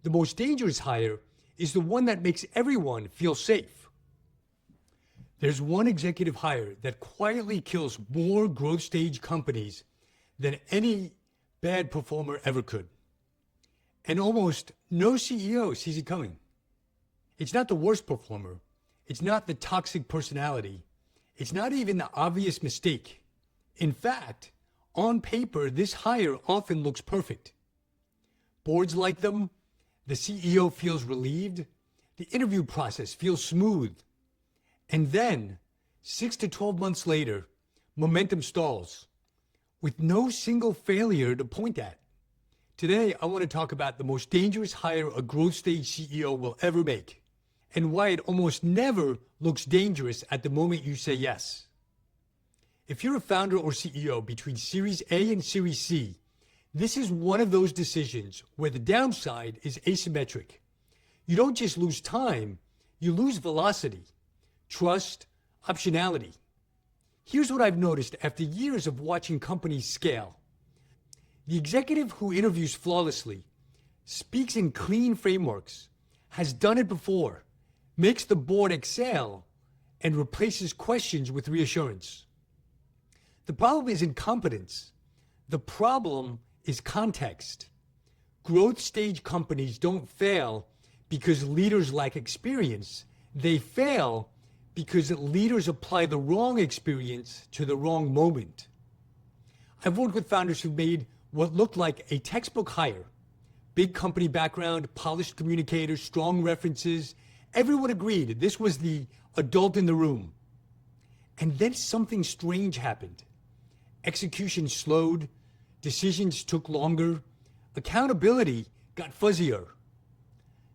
The most dangerous hire is the one that makes everyone feel safe. There's one executive hire that quietly kills more growth stage companies than any bad performer ever could. And almost no CEO sees it coming. It's not the worst performer. It's not the toxic personality. It's not even the obvious mistake. In fact, on paper, this hire often looks perfect. Boards like them, the CEO feels relieved, the interview process feels smooth. And then, 6 to 12 months later, momentum stalls, with no single failure to point at. Today, I want to talk about the most dangerous hire a growth stage CEO will ever make, and why it almost never looks dangerous at the moment you say yes. If you're a founder or CEO between Series A and Series C, this is one of those decisions where the downside is asymmetric. You don't just lose time, you lose velocity, trust, optionality. Here's what I've noticed after years of watching companies scale. The executive who interviews flawlessly, speaks in clean frameworks, has done it before, makes the board exhale, and replaces questions with reassurance. The problem isn't competence. The problem is context. Growth stage companies don't fail because leaders lack experience. They fail because leaders apply the wrong experience to the wrong moment. I've worked with founders who made what looked like a textbook hire. Big company background, polished communicators, strong references. Everyone agreed this was the adult in the room. And then something strange happened. Execution slowed, decisions took longer, accountability got fuzzier.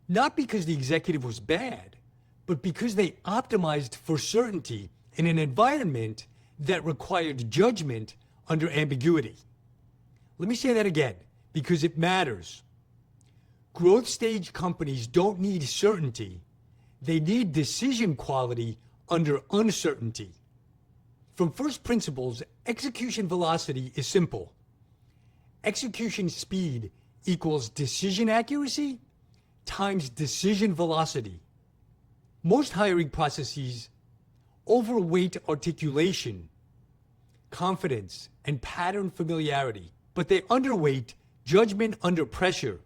Not because the executive was bad, but because they optimized for certainty in an environment that required judgment under ambiguity. Let me say that again, because it matters. Growth stage companies don't need certainty. They need decision quality under uncertainty. From first principles, execution velocity is simple. Execution speed equals decision accuracy times decision velocity. Most hiring processes overweight articulation, confidence, and pattern familiarity, but they underweight judgment under pressure,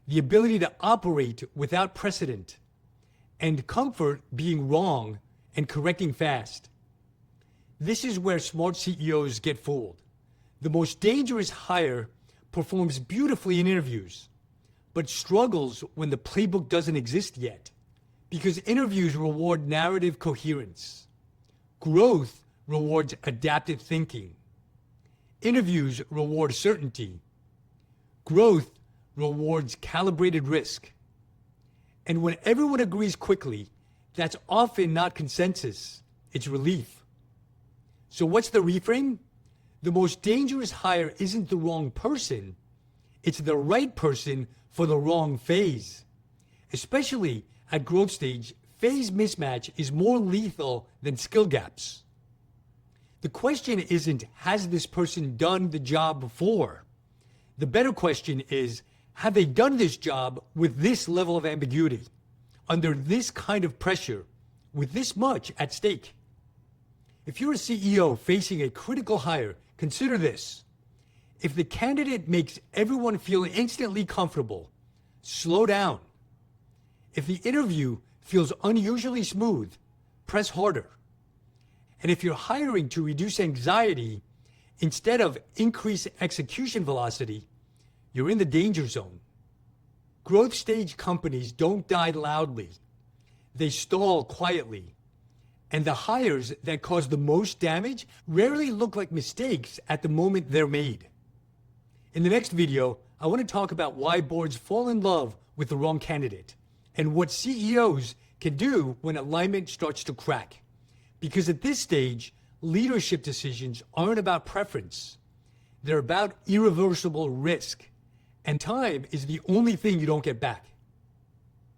the ability to operate without precedent, and comfort being wrong and correcting fast. This is where smart CEOs get fooled. The most dangerous hire performs beautifully in interviews, but struggles when the playbook doesn't exist yet. Because interviews reward narrative coherence. Growth rewards adaptive thinking. Interviews reward certainty. Growth rewards calibrated risk. And when everyone agrees quickly, that's often not consensus, it's relief. So what's the reframe? The most dangerous hire isn't the wrong person, it's the right person for the wrong phase. Especially at growth stage, phase mismatch is more lethal than skill gaps. The question isn't, has this person done the job before? The better question is, have they done this job with this level of ambiguity, under this kind of pressure, with this much at stake? If you're a CEO facing a critical hire, consider this. If the candidate makes everyone feel instantly comfortable, slow down. If the interview feels unusually smooth, press harder. And if you're hiring to reduce anxiety instead of increase execution velocity, you're in the danger zone. Growth stage companies don't die loudly. They stall quietly. And the hires that cause the most damage rarely look like mistakes at the moment they're made. In the next video, I want to talk about why boards fall in love with the wrong candidate and what CEOs can do when alignment starts to crack. Because at this stage, leadership decisions aren't about preference. They're about irreversible risk. And time is the only thing you don't get back.